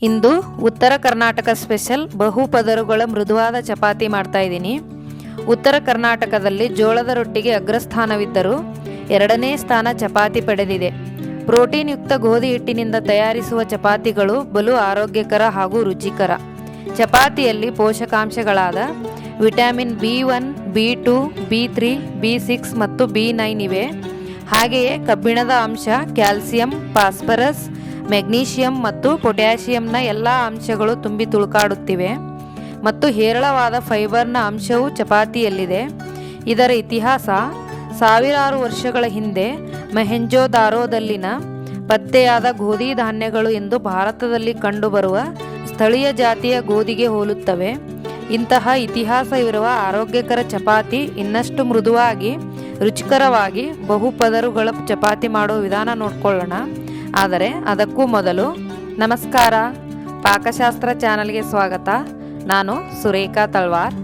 ಇಂದು ಉತ್ತರ ಕರ್ನಾಟಕ ಸ್ಪೆಷಲ್ ಬಹು ಪದರುಗಳ ಮೃದುವಾದ ಚಪಾತಿ ಮಾಡ್ತಾ ಇದ್ದೀನಿ. ಉತ್ತರ ಕರ್ನಾಟಕದಲ್ಲಿ ಜೋಳದ ರೊಟ್ಟಿಗೆ ಅಗ್ರಸ್ಥಾನವಿದ್ದರೂ ಎರಡನೇ ಸ್ಥಾನ ಚಪಾತಿ ಪಡೆದಿದೆ. ಪ್ರೋಟೀನ್ ಯುಕ್ತ ಗೋಧಿ ಹಿಟ್ಟಿನಿಂದ ತಯಾರಿಸುವ ಚಪಾತಿಗಳು ಬಲು ಆರೋಗ್ಯಕರ ಹಾಗೂ ರುಚಿಕರ. ಚಪಾತಿಯಲ್ಲಿ ಪೋಷಕಾಂಶಗಳಾದ vitamin B1, B2, B3, B6 ಮತ್ತು B9 ಇವೆ. ಹಾಗೆಯೇ ಕಬ್ಬಿಣದ ಅಂಶ, ಕ್ಯಾಲ್ಸಿಯಂ, ಫಾಸ್ಫರಸ್, ಮೆಗ್ನೀಷಿಯಂ ಮತ್ತು ಪೊಟ್ಯಾಷಿಯಂನ ಎಲ್ಲ ಅಂಶಗಳು ತುಂಬಿ ತುಳುಕಾಡುತ್ತಿವೆ ಮತ್ತು ಹೇರಳವಾದ ಫೈಬರ್ನ ಅಂಶವೂ ಚಪಾತಿಯಲ್ಲಿದೆ. ಇದರ ಇತಿಹಾಸ ಸಾವಿರಾರು ವರ್ಷಗಳ ಹಿಂದೆ ಮೊಹೆಂಜೊದಾರೋದಲ್ಲಿನ ಪತ್ತೆಯಾದ ಗೋಧಿ ಧಾನ್ಯಗಳು ಎಂದು ಭಾರತದಲ್ಲಿ ಕಂಡುಬರುವ ಸ್ಥಳೀಯ ಜಾತಿಯ ಗೋಧಿಗೆ ಹೋಲುತ್ತವೆ. ಇಂತಹ ಇತಿಹಾಸ ಇರುವ ಆರೋಗ್ಯಕರ ಚಪಾತಿ ಇನ್ನಷ್ಟು ಮೃದುವಾಗಿ ರುಚಿಕರವಾಗಿ ಬಹುಪದರುಗಳ ಚಪಾತಿ ಮಾಡೋ ವಿಧಾನ ನೋಡ್ಕೊಳ್ಳೋಣ. ಆದರೆ ಅದಕ್ಕೂ ಮೊದಲು ನಮಸ್ಕಾರ, ಪಾಕಶಾಸ್ತ್ರ ಚಾನಲ್ಗೆ ಸ್ವಾಗತ. ನಾನು ಸುರೇಖಾ ತಳ್ವಾರ್.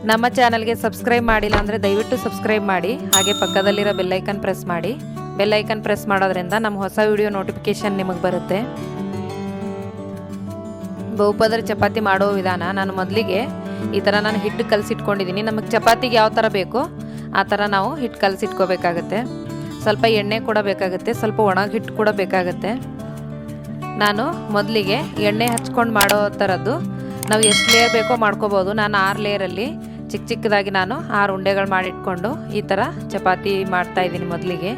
ನಮ್ಮ ಚಾನಲ್ಗೆ ಸಬ್ಸ್ಕ್ರೈಬ್ ಮಾಡಿಲ್ಲ ಅಂದರೆ ದಯವಿಟ್ಟು ಸಬ್ಸ್ಕ್ರೈಬ್ ಮಾಡಿ. ಹಾಗೆ ಪಕ್ಕದಲ್ಲಿರೋ ಬೆಲ್ಲೈಕನ್ ಪ್ರೆಸ್ ಮಾಡಿ. ಬೆಲ್ಲೈಕನ್ ಪ್ರೆಸ್ ಮಾಡೋದ್ರಿಂದ ನಮ್ಮ ಹೊಸ ವಿಡಿಯೋ ನೋಟಿಫಿಕೇಷನ್ ನಿಮಗೆ ಬರುತ್ತೆ. ಬಹುಪದರ ಚಪಾತಿ ಮಾಡೋ ವಿಧಾನ, ನಾನು ಮೊದಲಿಗೆ ಈ ಥರ ನಾನು ಹಿಟ್ಟು ಕಲಸಿಟ್ಕೊಂಡಿದ್ದೀನಿ. ನಮಗೆ ಚಪಾತಿಗೆ ಯಾವ ಥರ ಬೇಕೋ ಆ ಥರ ನಾವು ಹಿಟ್ಟು ಕಲಸಿಟ್ಕೋಬೇಕಾಗತ್ತೆ. ಸ್ವಲ್ಪ ಎಣ್ಣೆ ಕೂಡ ಬೇಕಾಗುತ್ತೆ, ಸ್ವಲ್ಪ ಒಣ ಹಿಟ್ಟು ಕೂಡ ಬೇಕಾಗುತ್ತೆ. ನಾನು ಮೊದಲಿಗೆ ಎಣ್ಣೆ ಹಚ್ಕೊಂಡು ಮಾಡೋ ಥರದ್ದು ನಾವು ಎಷ್ಟು ಲೇಯರ್ ಬೇಕೋ ಮಾಡ್ಕೋಬೋದು. ನಾನು 6 ಲೇಯರಲ್ಲಿ ಚಿಕ್ಕ ಚಿಕ್ಕದಾಗಿ ನಾನು 6 ಉಂಡೆಗಳು ಮಾಡಿಟ್ಕೊಂಡು ಈ ಥರ ಚಪಾತಿ ಮಾಡ್ತಾಯಿದ್ದೀನಿ. ಮೊದಲಿಗೆ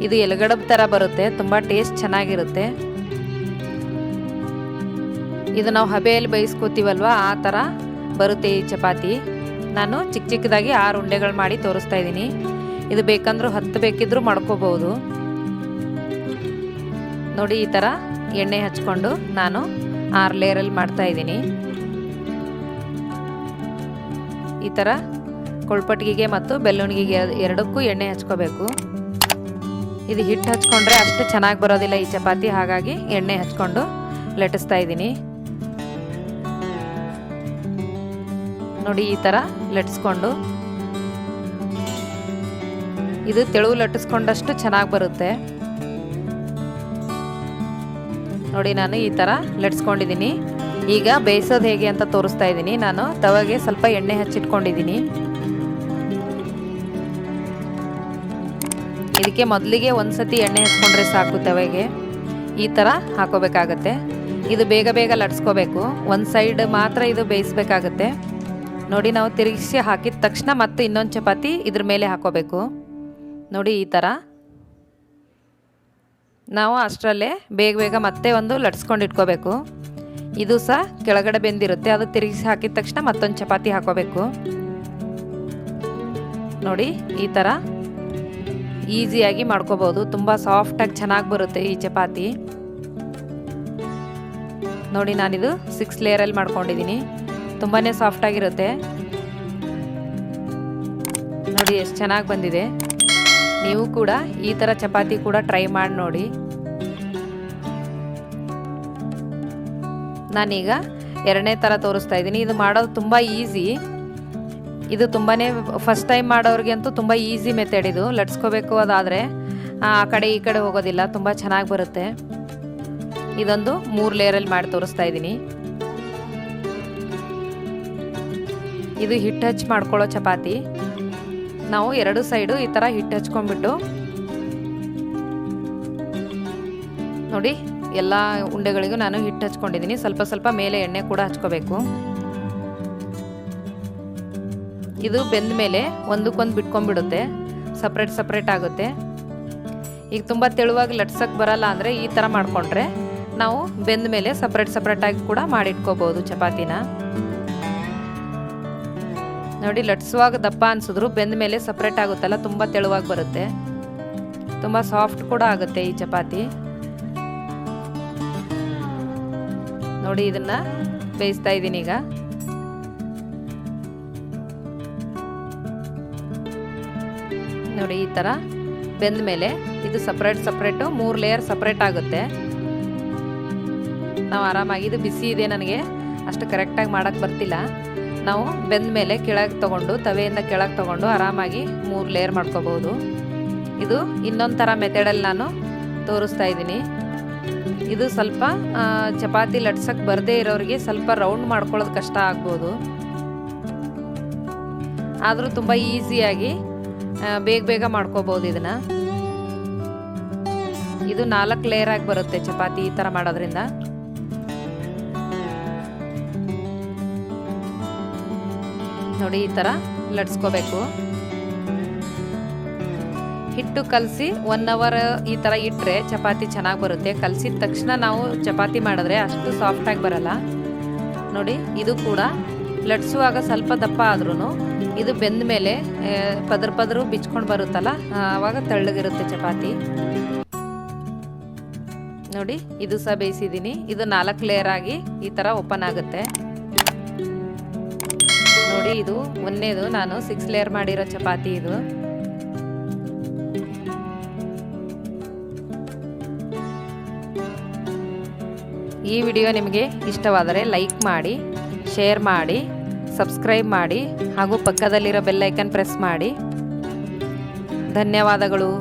ಇದು ಎಲೆಗಡಬು ಥರ ಬರುತ್ತೆ, ತುಂಬ ಟೇಸ್ಟ್ ಚೆನ್ನಾಗಿರುತ್ತೆ. ಇದು ನಾವು ಹಬೆಯಲ್ಲಿ ಬೇಯಿಸ್ಕೋತೀವಲ್ವ ಆ ಥರ ಬರುತ್ತೆ ಈ ಚಪಾತಿ. ನಾನು ಚಿಕ್ಕ ಚಿಕ್ಕದಾಗಿ 6 ಉಂಡೆಗಳು ಮಾಡಿ ತೋರಿಸ್ತಾ ಇದ್ದೀನಿ. ಇದು ಬೇಕಂದ್ರೂ 10 ಬೇಕಿದ್ರೂ ಮಾಡ್ಕೋಬಹುದು. ನೋಡಿ, ಈ ಥರ ಎಣ್ಣೆ ಹಚ್ಕೊಂಡು ನಾನು 6 ಲೇಯರಲ್ಲಿ ಮಾಡ್ತಾ ಇದ್ದೀನಿ. ಈ ಥರ ಕೊಳ್ಪಟ್ಟಿಗೆ ಮತ್ತು ಬೆಲ್ಲುಣಿಗೆ ಎರಡಕ್ಕೂ ಎಣ್ಣೆ ಹಚ್ಕೋಬೇಕು. ಇದು ಹಿಟ್ಟು ಹಚ್ಕೊಂಡ್ರೆ ಅಷ್ಟು ಚೆನ್ನಾಗಿ ಬರೋದಿಲ್ಲ ಈ ಚಪಾತಿ, ಹಾಗಾಗಿ ಎಣ್ಣೆ ಹಚ್ಕೊಂಡು ಲಟ್ಟಿಸ್ತಾ ಇದ್ದೀನಿ. ನೋಡಿ, ಈ ಥರ ಲಟ್ಟಿಸ್ಕೊಂಡು ಇದು ತೆಳುವು ಲಟ್ಟಿಸ್ಕೊಂಡಷ್ಟು ಚೆನ್ನಾಗಿ ಬರುತ್ತೆ. ನೋಡಿ, ನಾನು ಈ ಥರ ಲಟ್ಟಿಸ್ಕೊಂಡಿದ್ದೀನಿ. ಈಗ ಬೇಯಿಸೋದು ಹೇಗೆ ಅಂತ ತೋರಿಸ್ತಾ ಇದ್ದೀನಿ. ನಾನು ತವಾಗೆ ಸ್ವಲ್ಪ ಎಣ್ಣೆ ಹಚ್ಚಿಟ್ಕೊಂಡಿದ್ದೀನಿ. ಇದಕ್ಕೆ ಮೊದಲಿಗೆ ಒಂದ್ಸತಿ ಎಣ್ಣೆ ಹಚ್ಕೊಂಡ್ರೆ ಸಾಕು. ತವಾಗೆ ಈ ಥರ ಹಾಕೋಬೇಕಾಗತ್ತೆ. ಇದು ಬೇಗ ಬೇಗ ಲಟ್ಸ್ಕೋಬೇಕು. ಒಂದು ಸೈಡ್ ಮಾತ್ರ ಇದು ಬೇಯಿಸ್ಬೇಕಾಗತ್ತೆ. ನೋಡಿ, ನಾವು ತಿರುಗಿಸಿ ಹಾಕಿದ ತಕ್ಷಣ ಮತ್ತೆ ಇನ್ನೊಂದು ಚಪಾತಿ ಇದ್ರ ಮೇಲೆ ಹಾಕೋಬೇಕು. ನೋಡಿ, ಈ ಥರ ನಾವು ಅಷ್ಟರಲ್ಲೇ ಬೇಗ ಬೇಗ ಮತ್ತೆ ಒಂದು ಲಟ್ಸ್ಕೊಂಡು ಇಟ್ಕೋಬೇಕು. ಇದು ಸಹ ಕೆಳಗಡೆ ಬೆಂದಿರುತ್ತೆ, ಅದು ತಿರುಗಿಸಿ ಹಾಕಿದ ತಕ್ಷಣ ಮತ್ತೊಂದು ಚಪಾತಿ ಹಾಕೋಬೇಕು. ನೋಡಿ, ಈ ಥರ ಈಸಿಯಾಗಿ ಮಾಡ್ಕೋಬೋದು. ತುಂಬ ಸಾಫ್ಟಾಗಿ ಚೆನ್ನಾಗಿ ಬರುತ್ತೆ ಈ ಚಪಾತಿ. ನೋಡಿ, ನಾನಿದು 6 ಲೇಯರಲ್ಲಿ ಮಾಡ್ಕೊಂಡಿದ್ದೀನಿ. ತುಂಬಾ ಸಾಫ್ಟಾಗಿರುತ್ತೆ. ನೋಡಿ, ಎಷ್ಟು ಚೆನ್ನಾಗಿ ಬಂದಿದೆ. ನೀವು ಕೂಡ ಈ ಥರ ಚಪಾತಿ ಕೂಡ ಟ್ರೈ ಮಾಡಿ ನೋಡಿ. ನಾನೀಗ 2ನೇ ಥರ ತೋರಿಸ್ತಾ ಇದ್ದೀನಿ. ಇದು ಮಾಡೋದು ತುಂಬ ಈಸಿ. ಇದು ತುಂಬಾ ಫಸ್ಟ್ ಟೈಮ್ ಮಾಡೋರಿಗೆ ಅಂತೂ ತುಂಬ ಈಸಿ ಮೆಥಡ್. ಇದು ಲಟ್ಸ್ಕೋಬೇಕು, ಅದಾದರೆ ಆ ಕಡೆ ಈ ಕಡೆ ಹೋಗೋದಿಲ್ಲ, ತುಂಬ ಚೆನ್ನಾಗಿ ಬರುತ್ತೆ. ಇದೊಂದು 3 ಲೇಯರಲ್ಲಿ ಮಾಡಿ ತೋರಿಸ್ತಾ ಇದ್ದೀನಿ. ಇದು ಹಿಟ್ಟು ಹಚ್ಚಿ ಮಾಡ್ಕೊಳ್ಳೋ ಚಪಾತಿ. ನಾವು 2 ಸೈಡು ಈ ಥರ ಹಿಟ್ಟು ಹಚ್ಕೊಂಡ್ಬಿಟ್ಟು ನೋಡಿ, ಎಲ್ಲ ಉಂಡೆಗಳಿಗೂ ನಾನು ಹಿಟ್ಟು ಹಚ್ಕೊಂಡಿದ್ದೀನಿ. ಸ್ವಲ್ಪ ಸ್ವಲ್ಪ ಮೇಲೆ ಎಣ್ಣೆ ಕೂಡ ಹಚ್ಕೋಬೇಕು. ಇದು ಬೆಂದ ಮೇಲೆ ಒಂದಕ್ಕೊಂದು ಬಿಟ್ಕೊಂಡ್ಬಿಡುತ್ತೆ, ಸಪ್ರೇಟ್ ಆಗುತ್ತೆ. ಈಗ ತುಂಬ ತೆಳುವಾಗಿ ಲಟ್ಸಕ್ಕೆ ಬರಲ್ಲ ಅಂದರೆ ಈ ಥರ ಮಾಡಿಕೊಂಡ್ರೆ ನಾವು ಬೆಂದ ಮೇಲೆ ಸಪ್ರೇಟಾಗಿ ಕೂಡ ಮಾಡಿಟ್ಕೋಬೋದು ಚಪಾತಿನ. ನೋಡಿ, ಲಟ್ಸುವಾಗ ದಪ್ಪ ಅನ್ಸಿದ್ರು ಬೆಂದ ಮೇಲೆ ಸಪ್ರೇಟ್ ಆಗುತ್ತಲ್ಲ, ತುಂಬ ತೆಳುವಾಗಿ ಬರುತ್ತೆ. ತುಂಬ ಸಾಫ್ಟ್ ಕೂಡ ಆಗುತ್ತೆ ಈ ಚಪಾತಿ. ನೋಡಿ, ಇದನ್ನ ಬೇಯಿಸ್ತಾ ಇದ್ದೀನಿ ಈಗ. ನೋಡಿ, ಈ ಥರ ಬೆಂದ ಮೇಲೆ ಇದು ಸಪ್ರೇಟು 3 ಲೇಯರ್ ಸಪ್ರೇಟ್ ಆಗುತ್ತೆ. ನಾವು ಆರಾಮಾಗಿ, ಇದು ಬಿಸಿ ಇದೆ, ನನಗೆ ಅಷ್ಟು ಕರೆಕ್ಟಾಗಿ ಮಾಡೋಕ್ಕೆ ಬರ್ತಿಲ್ಲ. ನಾವು ಬೆಂದ ಮೇಲೆ ಕೆಳಗೆ ತೊಗೊಂಡು, ತವೆಯಿಂದ ಕೆಳಗೆ ತೊಗೊಂಡು ಆರಾಮಾಗಿ 3 ಲೇಯರ್ ಮಾಡ್ಕೋಬೋದು. ಇದು ಇನ್ನೊಂದು ಥರ ಮೆಥಡಲ್ಲಿ ನಾನು ತೋರಿಸ್ತಾ ಇದ್ದೀನಿ. ಇದು ಸ್ವಲ್ಪ ಚಪಾತಿ ಲಟ್ಸಕ್ಕೆ ಬರದೇ ಇರೋರಿಗೆ ಸ್ವಲ್ಪ ರೌಂಡ್ ಮಾಡ್ಕೊಳ್ಳೋದು ಕಷ್ಟ ಆಗ್ಬೋದು, ಆದರೂ ತುಂಬ ಈಸಿಯಾಗಿ ಬೇಗ ಮಾಡ್ಕೋಬೋದು ಇದನ್ನು. ಇದು 4 ಲೇಯರ್ ಆಗಿ ಬರುತ್ತೆ ಚಪಾತಿ ಈ ಥರ ಮಾಡೋದ್ರಿಂದ. ನೋಡಿ ಈ ಥರ ಲಟ್ಸ್ಕೋಬೇಕು. ಹಿಟ್ಟು ಕಲಸಿ 1 ಅವರ್ ಈ ಥರ ಇಟ್ಟರೆ ಚಪಾತಿ ಚೆನ್ನಾಗಿ ಬರುತ್ತೆ. ಕಲಸಿದ ತಕ್ಷಣ ನಾವು ಚಪಾತಿ ಮಾಡಿದ್ರೆ ಅಷ್ಟು ಸಾಫ್ಟಾಗಿ ಬರಲ್ಲ. ನೋಡಿ ಇದು ಕೂಡ ಲಟ್ಸುವಾಗ ಸ್ವಲ್ಪ ದಪ್ಪ ಆದ್ರೂ ಇದು ಬೆಂದ ಮೇಲೆ ಪದರು ಬಿಚ್ಕೊಂಡು ಬರುತ್ತಲ್ಲ, ಆವಾಗ ತೆಳ್ಳಗಿರುತ್ತೆ ಚಪಾತಿ. ನೋಡಿ ಇದು ಸಹ ಬೇಯಿಸಿದ್ದೀನಿ. ಇದು 4 ಲೇಯರ್ ಆಗಿ ಈ ಥರ ಓಪನ್ ಆಗುತ್ತೆ. ನೋಡಿ ಇದು ಒಂದೇದು ನಾನು 6 ಲೇಯರ್ ಮಾಡಿರೋ ಚಪಾತಿ ಇದು. ಈ ವಿಡಿಯೋ ನಿಮಗೆ ಇಷ್ಟವಾದರೆ ಲೈಕ್ ಮಾಡಿ, ಶೇರ್ ಮಾಡಿ, ಸಬ್ಸ್ಕ್ರೈಬ್ ಮಾಡಿ ಹಾಗೂ ಪಕ್ಕದಲ್ಲಿರೋ ಬೆಲ್ ಐಕನ್ ಪ್ರೆಸ್ ಮಾಡಿ. ಧನ್ಯವಾದಗಳು.